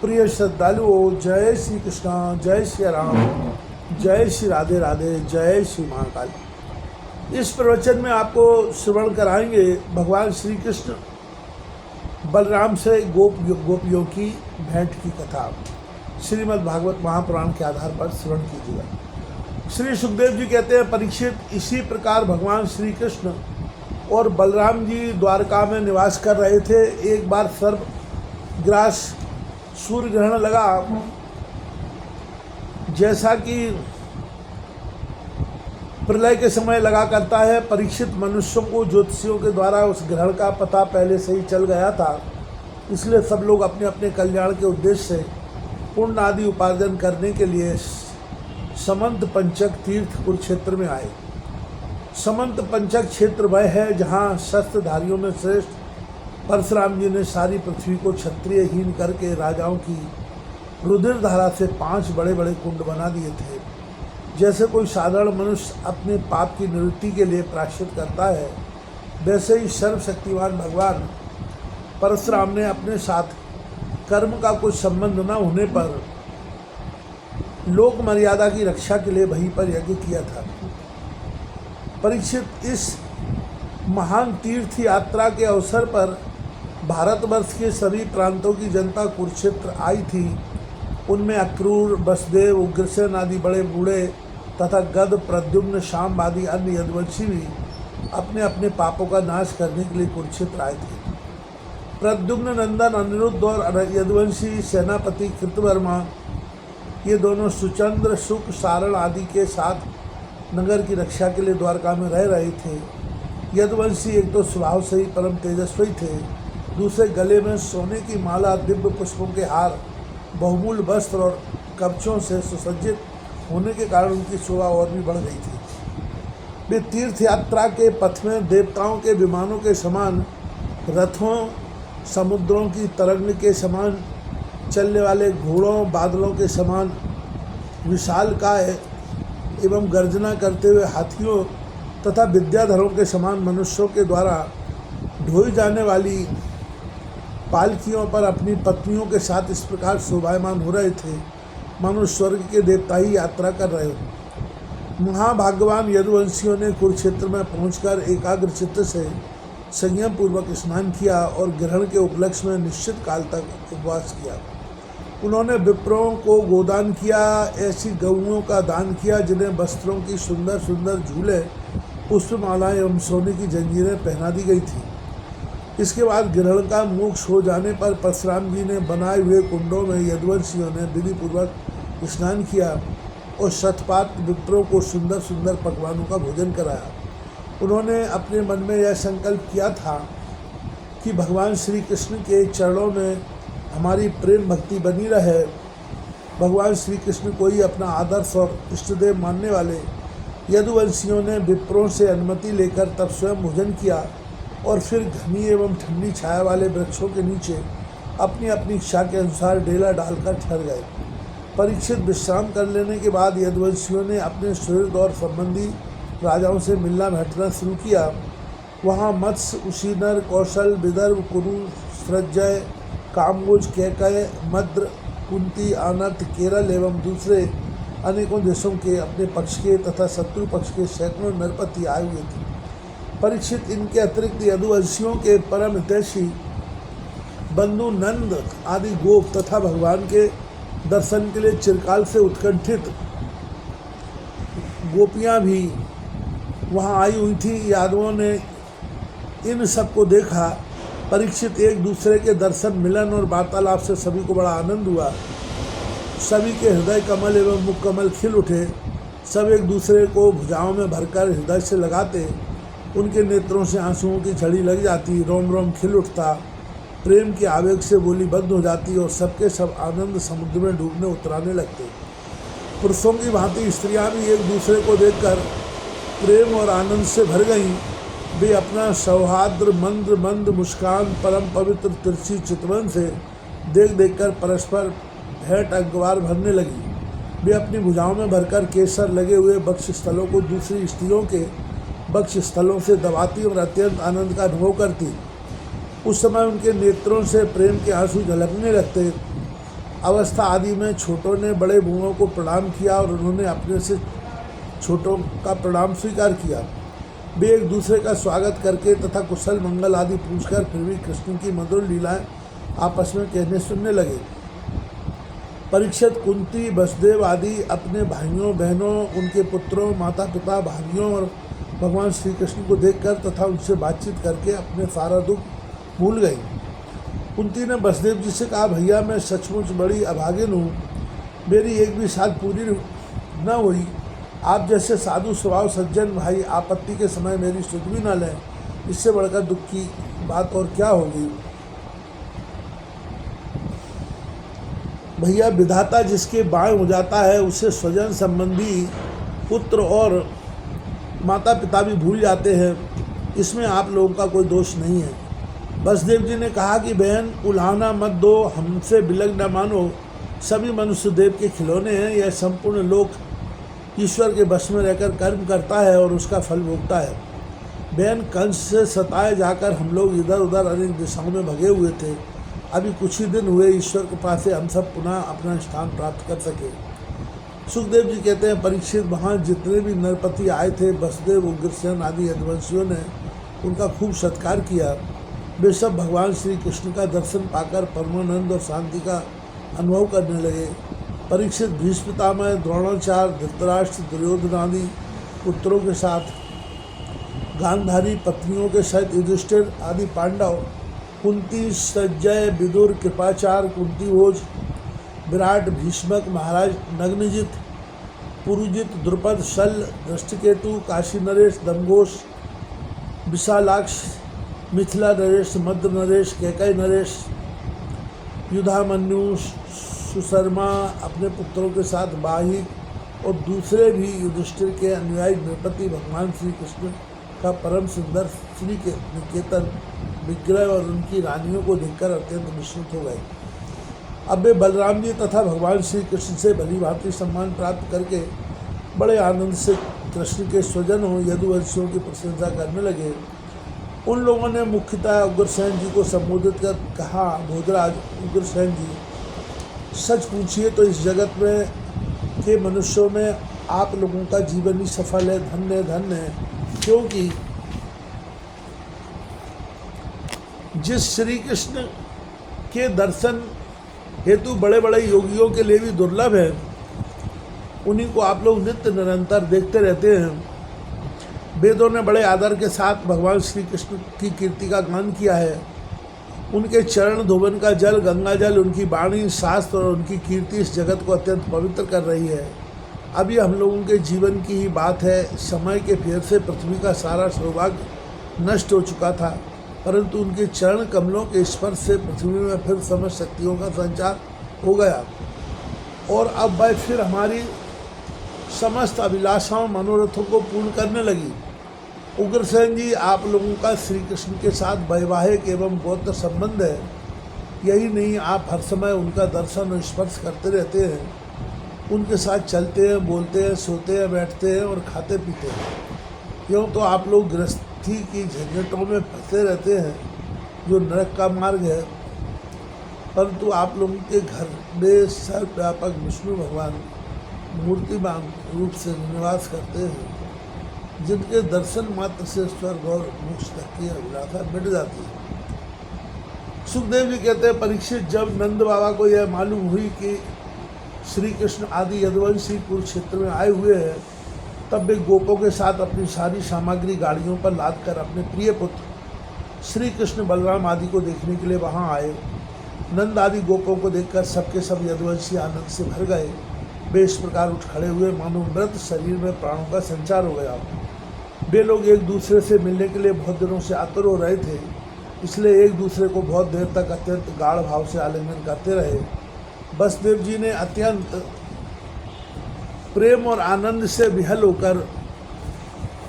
प्रिय श्रद्धालुओं, जय श्री कृष्णा, जय श्री राम, जय श्री राधे राधे, जय श्री महाकाल। इस प्रवचन में आपको श्रवण कराएंगे भगवान श्री कृष्ण बलराम से गोपियों की भेंट की कथा। श्रीमद् भागवत महापुराण के आधार पर श्रवण कीजिएगा। श्री सुखदेव जी कहते हैं, परीक्षित, इसी प्रकार भगवान श्री कृष्ण और बलराम जी द्वारका में निवास कर रहे थे। एक बार सर्पग्रास सूर्य ग्रहण लगा। जैसा कि प्रलय के समय लगा करता है, परीक्षित मनुष्यों को ज्योतिषियों के द्वारा उस ग्रहण का पता पहले से ही चल गया था। इसलिए सब लोग अपने अपने कल्याण के उद्देश्य से पुण्य आदि उपार्जन करने के लिए समंत पंचक तीर्थ कुरुक्षेत्र में आए। समंत पंचक क्षेत्र वह है जहाँ शस्त्रधारियों में श्रेष्ठ परशुराम जी ने सारी पृथ्वी को क्षत्रियहीन करके राजाओं की रुधिर धारा से 5 बड़े बड़े कुंड बना दिए थे। जैसे कोई साधारण मनुष्य अपने पाप की निवृत्ति के लिए प्रायश्चित करता है, वैसे ही सर्वशक्तिमान भगवान परशुराम ने अपने साथ कर्म का कोई संबंध न होने पर लोक मर्यादा की रक्षा के लिए वहीं पर यज्ञ किया था। परीक्षित, इस महान तीर्थ यात्रा के अवसर पर भारतवर्ष के सभी प्रांतों की जनता कुरुक्षेत्र आई थी। उनमें अक्रूर, वसुदेव, उग्रसेन आदि बड़े बूढ़े तथा गद, प्रद्युम्न, शाम आदि अन्य यदुवंशी भी अपने अपने पापों का नाश करने के लिए कुरुक्षेत्र आए थे। प्रद्युम्न नंदन अनिरुद्ध और यदुवंशी सेनापति कृतवर्मा, ये दोनों सुचंद्र, शुक, सारण आदि के साथ नगर की रक्षा के लिए द्वारका में रह रहे थे। यदुवंशी एक तो स्वभाव से ही परम तेजस्वी थे, दूसरे गले में सोने की माला, दिव्य पुष्पों के हार, बहुमूल्य वस्त्र और कवचों से सुसज्जित होने के कारण उनकी शोभा और भी बढ़ गई थी। वे तीर्थ यात्रा के पथ में देवताओं के विमानों के समान, रथों, समुद्रों की तरंग के समान, चलने वाले घोड़ों, बादलों के समान विशालकाय एवं गर्जना करते हुए हाथियों तथा विद्याधरों के समान मनुष्यों के द्वारा ढोई जाने वाली पालकियों पर अपनी पत्नियों के साथ इस प्रकार शोभायमान हो रहे थे मानो स्वर्ग के देवता ही यात्रा कर रहे हो। महाभाग्यवान यदुवंशियों ने कुरुक्षेत्र में पहुंचकर एकाग्र चित्त से संयम पूर्वक स्नान किया और ग्रहण के उपलक्ष्य में निश्चित काल तक उपवास किया। उन्होंने विप्रों को गोदान किया, ऐसी गऊओं का दान किया जिन्हें वस्त्रों की सुंदर सुंदर झूले, पुष्पमालाएं एवं सोने की जंजीरें पहना दी गई थी। इसके बाद ग्रहण का मोक्ष हो जाने पर परशुराम जी ने बनाए हुए कुंडों में यदुवंशियों ने विधिपूर्वक स्नान किया और शतपात विप्रों को सुंदर सुंदर पकवानों का भोजन कराया। उन्होंने अपने मन में यह संकल्प किया था कि भगवान श्री कृष्ण के चरणों में हमारी प्रेम भक्ति बनी रहे। भगवान श्री कृष्ण को ही अपना आदर्श और इष्टदेव मानने वाले यदुवंशियों ने विप्रों से अनुमति लेकर तब स्वयं भोजन किया और फिर घनी एवं ठंडी छाया वाले वृक्षों के नीचे अपनी अपनी इच्छा के अनुसार डेला डालकर ठहर गए। परीक्षित, विश्राम कर लेने के बाद यदुवंशियों ने अपने सुहृद और संबंधी राजाओं से मिलना भेंटना शुरू किया। वहाँ मत्स्य, उशीनर, कौशल, विदर्भ, कुरु, सृजय, काम्बोज, कैकय, मद्र, कुंती, आनर्त, केरल एवं दूसरे अनेकों देशों के अपने पक्ष के तथा शत्रु पक्ष के सैकड़ों नरपति आए हुए थे। परीक्षित, इनके अतिरिक्त यदुवंशियों के परम हितैषी बंधु नंद आदि गोप तथा भगवान के दर्शन के लिए चिरकाल से उत्कंठित गोपियां भी वहां आई हुई थी। यादवों ने इन सबको देखा। परीक्षित, एक दूसरे के दर्शन, मिलन और वार्तालाप से सभी को बड़ा आनंद हुआ। सभी के हृदय कमल एवं मुख कमल खिल उठे। सब एक दूसरे को भुजाओं में भरकर हृदय से लगाते। उनके नेत्रों से आंसुओं की झड़ी लग जाती, रोम रोम खिल उठता, प्रेम के आवेग से बोली बंद हो जाती और सबके सब आनंद समुद्र में डूबने उतराने लगते। पुरुषों की भांति स्त्रियां भी एक दूसरे को देखकर प्रेम और आनंद से भर गईं। वे अपना सौहार्द, मंद मंद मुस्कान, परम पवित्र तिरछी चितवन से देख देखकर परस्पर भेंट अगवार भरने लगी। वे अपनी भुजाओं में भरकर केसर लगे हुए वक्ष स्थलों को दूसरी स्त्रियों के वक्ष स्थलों से दबाती और अत्यंत आनंद का अनुभव करती। उस समय उनके नेत्रों से प्रेम के आंसू झलकने लगते। अवस्था आदि में छोटों ने बड़े बुओं को प्रणाम किया और उन्होंने अपने से छोटों का प्रणाम स्वीकार किया। वे एक दूसरे का स्वागत करके तथा कुशल मंगल आदि पूछकर फिर भी कृष्ण की मधुर लीलाएं आपस में कहने सुनने लगे। परीक्षित, कुंती, वसुदेव आदि अपने भाइयों बहनों, उनके पुत्रों, माता पिता, भाइयों और भगवान श्री कृष्ण को देखकर तथा उनसे बातचीत करके अपने सारा दुख भूल गई। कुंती ने वसुदेव जी से कहा, भैया मैं सचमुच बड़ी अभागिन हूँ, मेरी एक भी साथ पूरी न हुई। आप जैसे साधु स्वभाव सज्जन भाई आपत्ति के समय मेरी सुध भी न लें, इससे बढ़कर दुख की बात और क्या होगी। भैया विधाता जिसके बाएं हो जाता है उसे स्वजन संबंधी पुत्र और माता पिता भी भूल जाते हैं, इसमें आप लोगों का कोई दोष नहीं है। वसुदेव जी ने कहा कि बहन उल्हाना मत दो, हमसे बिलग न मानो, सभी मनुष्य देव के खिलौने हैं। यह संपूर्ण लोक ईश्वर के वश में रहकर कर्म करता है और उसका फल भोगता है। बहन कंस से सताए जाकर हम लोग इधर उधर अनेक दिशाओं में भगे हुए थे, अभी कुछ ही दिन हुए ईश्वर के पास से हम सब पुनः अपना स्थान प्राप्त कर सके। सुखदेव जी कहते हैं, परीक्षित, वहाँ जितने भी नरपति आए थे, वसुदेव, उग्रसेन आदि यदुवंशियों ने उनका खूब सत्कार किया। वे सब भगवान श्री कृष्ण का दर्शन पाकर परमानंद और शांति का अनुभव करने लगे। परीक्षित, भीष्म पितामह, द्रोणाचार्य, धृतराष्ट्र, दुर्योधन आदि पुत्रों के साथ, गांधारी पत्नियों के सहित युधिष्ठिर आदि पांडव, कुंती, संजय, विदुर, कृपाचार्य, कुंती भोज, विराट, भीष्मक, महाराज नग्नजित, पुरुजित, द्रुपद, शल्य, दृष्टिकेतु, काशी नरेश, दमघोष, विशालाक्ष, मिथिला नरेश, मध्य नरेश, कैकई नरेश, युधामन्यु, सुशर्मा अपने पुत्रों के साथ, बाहिक और दूसरे भी युधिष्ठिर के अनुयायी नृपति भगवान श्री कृष्ण का परम सुंदर श्री के निकेतन विग्रह और उनकी रानियों को देखकर अत्यंत विस्मित हो गए। अब वे बलराम जी तथा भगवान श्री कृष्ण से भली भांति सम्मान प्राप्त करके बड़े आनंद से कृष्ण के स्वजनों यदुवंशियों की प्रशंसा करने लगे। उन लोगों ने मुख्यतः उग्रसेन जी को संबोधित कर कहा, भोजराज उग्रसेन जी, सच पूछिए तो इस जगत में के मनुष्यों में आप लोगों का जीवन ही सफल है, धन्य धन्य है, क्योंकि जिस श्री कृष्ण के दर्शन हेतु बड़े बड़े योगियों के लिए भी दुर्लभ है, उन्हीं को आप लोग नित्य निरंतर देखते रहते हैं। वेदों ने बड़े आदर के साथ भगवान श्री कृष्ण की कीर्ति का गान किया है। उनके चरण धोवन का जल, गंगा जल, उनकी वाणी, शास्त्र और उनकी कीर्ति इस जगत को अत्यंत पवित्र कर रही है। अभी हम लोगों के जीवन की ही बात है, समय के फेर से पृथ्वी का सारा सौभाग्य नष्ट हो चुका था, परंतु उनके चरण कमलों के स्पर्श से पृथ्वी में फिर समस्त शक्तियों का संचार हो गया और अब वह फिर हमारी समस्त अभिलाषाओं मनोरथों को पूर्ण करने लगी। उग्रसेन जी, आप लोगों का श्री कृष्ण के साथ वैवाहिक एवं गोत्र संबंध है। यही नहीं, आप हर समय उनका दर्शन और स्पर्श करते रहते हैं, उनके साथ चलते हैं, बोलते हैं, सोते हैं, बैठते हैं और खाते पीते हैं। क्यों तो आप लोग गृहस्थी की झंझटों में फंसे रहते हैं, जो नरक का मार्ग है, परंतु आप लोगों के घर में सर्वव्यापक विष्णु भगवान मूर्तिमान रूप से निवास करते हैं, जिनके दर्शन मात्र से स्वर्ग और मोक्ष तक की अभिलाषा मिट जाती है। सुखदेव जी कहते हैं, परीक्षित, जब नंद बाबा को यह मालूम हुई कि श्री कृष्ण आदि यदुवंशी कुरुक्षेत्र में आए हुए हैं, तब वे गोपों के साथ अपनी सारी सामग्री गाड़ियों पर लाद कर अपने प्रिय पुत्र श्री कृष्ण बलराम आदि को देखने के लिए वहां आए। नंद आदि गोपों को देखकर सबके सब यदुवंशी आनंद से भर गए। वे इस प्रकार उठ खड़े हुए मानो मृत शरीर में प्राणों का संचार हो गया। वे लोग एक दूसरे से मिलने के लिए बहुत दिनों से आतुर हो रहे थे, इसलिए एक दूसरे को बहुत देर तक अत्यंत गाढ़ भाव से आलिंगन करते रहे। वसुदेव जी ने अत्यंत प्रेम और आनंद से विहल होकर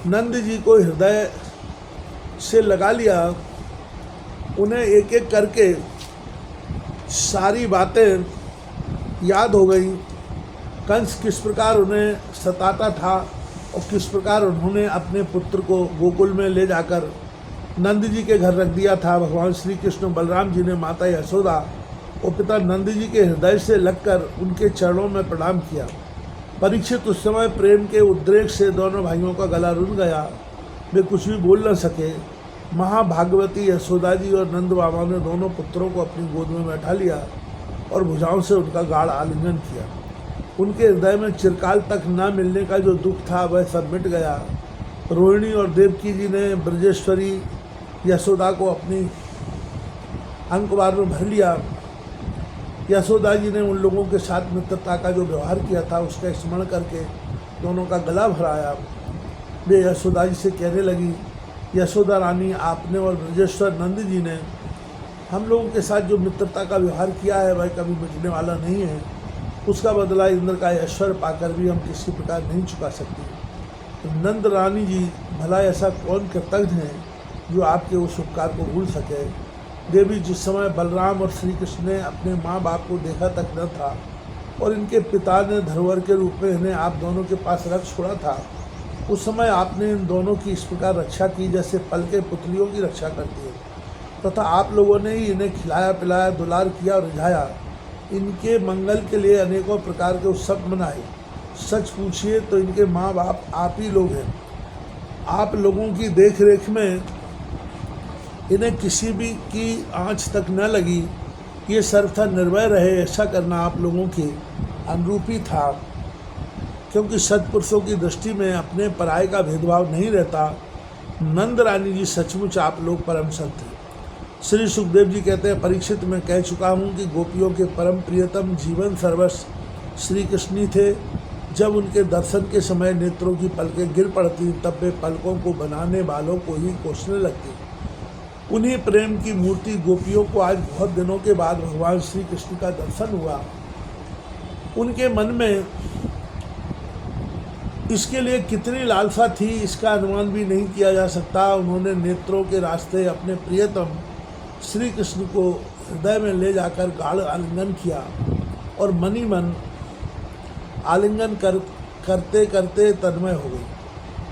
नंद जी को हृदय से लगा लिया। उन्हें एक एक करके सारी बातें याद हो गई। कंस किस प्रकार उन्हें सताता था और किस प्रकार उन्होंने अपने पुत्र को गोकुल में ले जाकर नंद जी के घर रख दिया था। भगवान श्री कृष्ण बलराम जी ने माता यशोदा और पिता नंद जी के हृदय से लगकर उनके चरणों में प्रणाम किया। परीक्षित उस समय प्रेम के उद्रेक से दोनों भाइयों का गला रुंध गया, वे कुछ भी बोल न सके। महाभागवती यशोदा जी और नंद बाबा ने दोनों पुत्रों को अपनी गोद में बैठा लिया और भुजाओं से उनका गाढ़ आलिंगन किया। उनके हृदय में चिरकाल तक न मिलने का जो दुख था वह सब मिट गया। रोहिणी और देवकी जी ने ब्रजेश्वरी यशोदा को अपनी अंकवार में भर लिया। यशोदा जी ने उन लोगों के साथ मित्रता का जो व्यवहार किया था उसका स्मरण करके दोनों का गला भराया। वे यशोदा जी से कहने लगी, यशोदा रानी, आपने और ब्रजेश्वर नंद जी ने हम लोगों के साथ जो मित्रता का व्यवहार किया है वह कभी मिटने वाला नहीं है। उसका बदला इंद्र का ऐश्वर्य पाकर भी हम किसी प्रकार नहीं चुका सकते। तो नंद रानी जी, भला ऐसा कौन कृतज्ञ है जो आपके उस उपकार को भूल सके। देवी, जिस समय बलराम और श्री कृष्ण ने अपने माँ बाप को देखा तक न था और इनके पिता ने धरोहर के रूप में इन्हें आप दोनों के पास रख छोड़ा था, उस समय आपने इन दोनों की इस प्रकार रक्षा की जैसे पल के पुतलियों की रक्षा करती है, तथा आप लोगों ने ही इन्हें खिलाया पिलाया, दुलार किया और रिझाया। इनके मंगल के लिए अनेकों प्रकार के उत्सव मनाए। सच पूछिए तो इनके माँ बाप आप ही लोग हैं। आप लोगों की देख रेख में इन्हें किसी भी की आँच तक न लगी। ये सर्वथा निर्भय रहे, ऐसा करना आप लोगों के अनुरूप ही था, क्योंकि सत्पुरुषों की दृष्टि में अपने पराये का भेदभाव नहीं रहता। नंद रानी जी, सचमुच आप लोग परम संत हैं। श्री सुखदेव जी कहते हैं, परीक्षित, मैं कह चुका हूँ कि गोपियों के परम प्रियतम जीवन सर्वस्व श्री कृष्ण ही थे। जब उनके दर्शन के समय नेत्रों की पलकें गिर पड़ती तब वे पलकों को बनाने वालों को ही कोसने लगती। उन्हीं प्रेम की मूर्ति गोपियों को आज बहुत दिनों के बाद भगवान श्री कृष्ण का दर्शन हुआ। उनके मन में इसके लिए कितनी लालसा थी इसका अनुमान भी नहीं किया जा सकता। उन्होंने नेत्रों के रास्ते अपने प्रियतम श्री कृष्ण को हृदय में ले जाकर गाढ़ आलिंगन किया और मनी मन आलिंगन करते करते तन्मय हो गई।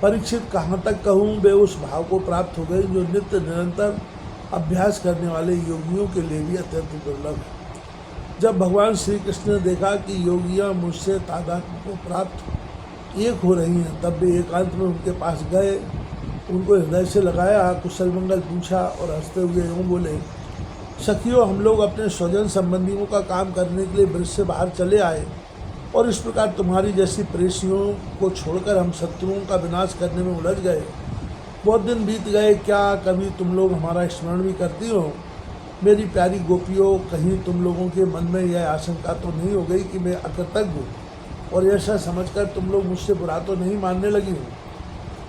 परीक्षित, कहाँ तक कहूँ, वे उस भाव को प्राप्त हो गई जो नित्य निरंतर अभ्यास करने वाले योगियों के लिए भी अत्यंत दुर्लभ है। जब भगवान श्री कृष्ण ने देखा कि योगियाँ मुझसे तादात्म्य को प्राप्त एक हो रही हैं, तब वे एकांत में उनके पास गए, उनको हृदय से लगाया, कुशल मंगल पूछा और हंसते हुए यूँ बोले, सखियों, हम लोग अपने स्वजन संबंधियों का काम करने के लिए ब्रज से बाहर चले आए और इस प्रकार तुम्हारी जैसी प्रेषियों को छोड़कर हम शत्रुओं का विनाश करने में उलझ गए। बहुत दिन बीत गए, क्या कभी तुम लोग हमारा स्मरण भी करती हो? मेरी प्यारी गोपियों, कहीं तुम लोगों के मन में यह आशंका तो नहीं हो गई कि मैं अकृतज्ञ हूँ और ऐसा समझकर तुम लोग मुझसे बुरा तो नहीं मानने लगी हो?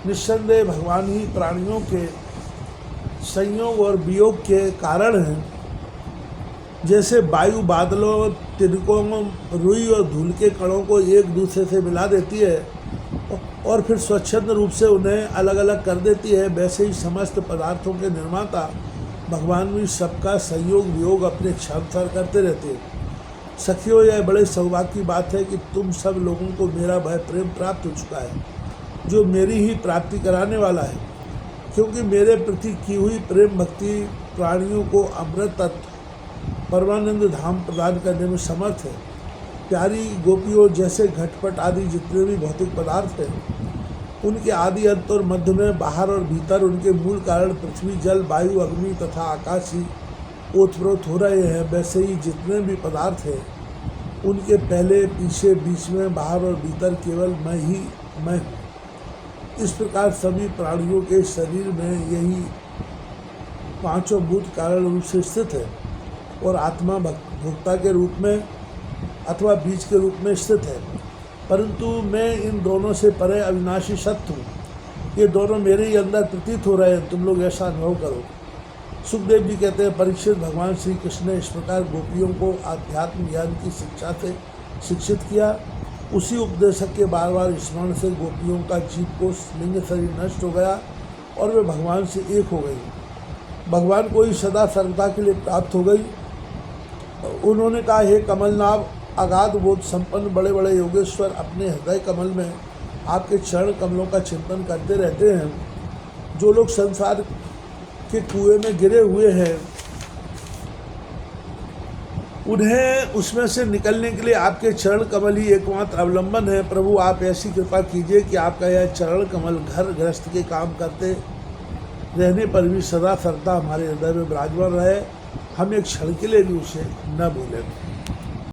निस्संदेह भगवान ही प्राणियों के संयोग और वियोग के कारण हैं। जैसे वायु बादलों, तिनकों, रुई और धूल के कणों को एक दूसरे से मिला देती है और फिर स्वच्छंद रूप से उन्हें अलग अलग कर देती है, वैसे ही समस्त पदार्थों के निर्माता भगवान भी सबका संयोग वियोग अपने इच्छानुसार करते रहते हैं। सखियों, यह बड़े सौभाग्य की बात है कि तुम सब लोगों को मेरा वह प्रेम प्राप्त हो चुका है जो मेरी ही प्राप्ति कराने वाला है, क्योंकि मेरे प्रति की हुई प्रेम भक्ति प्राणियों को अमृत तत्व परमानंद धाम प्रदान करने में समर्थ है। प्यारी गोपियों, जैसे घटपट आदि जितने भी भौतिक पदार्थ हैं, उनके आदि अंत और मध्य में, बाहर और भीतर उनके मूल कारण पृथ्वी, जल, वायु, अग्नि तथा आकाश ही ओतप्रोत हो रहे हैं, वैसे ही जितने भी पदार्थ हैं उनके पहले, पीछे, बीच में, बाहर और भीतर केवल मैं ही मैं हूँ। इस प्रकार सभी प्राणियों के शरीर में यही पांचों भूत कारण रूप से स्थित है और आत्मा भोक्ता के रूप में अथवा बीज के रूप में स्थित है, परंतु मैं इन दोनों से परे अविनाशी सत्य हूँ। ये दोनों मेरे ही अंदर प्रतीत हो रहे हैं, तुम लोग ऐसा अनुभव करो। सुखदेव जी कहते हैं, परीक्षित, भगवान श्री कृष्ण ने इस प्रकार गोपियों को आध्यात्म ज्ञान की शिक्षा से शिक्षित किया। उसी उपदेशक के बार बार स्मरण से गोपियों का जीव को लिंग शरीर नष्ट हो गया और वे भगवान से एक हो गई, भगवान को ही सदा सर्वदा के लिए प्राप्त हो गई। उन्होंने कहा, हे कमलनाभ, अगाध बोध संपन्न बड़े बड़े योगेश्वर अपने हृदय कमल में आपके चरण कमलों का चिंतन करते रहते हैं। जो लोग संसार के कुएं में गिरे हुए हैं उन्हें उसमें से निकलने के लिए आपके चरण कमल ही एकमात्र अवलंबन है। प्रभु आप ऐसी कृपा कीजिए कि आपका यह चरण कमल घर गृहस्थ के काम करते रहने पर भी सदा सर्वदा हमारे हृदय में विराजमान रहे, हम एक क्षण के लिए भी उसे न भूलें।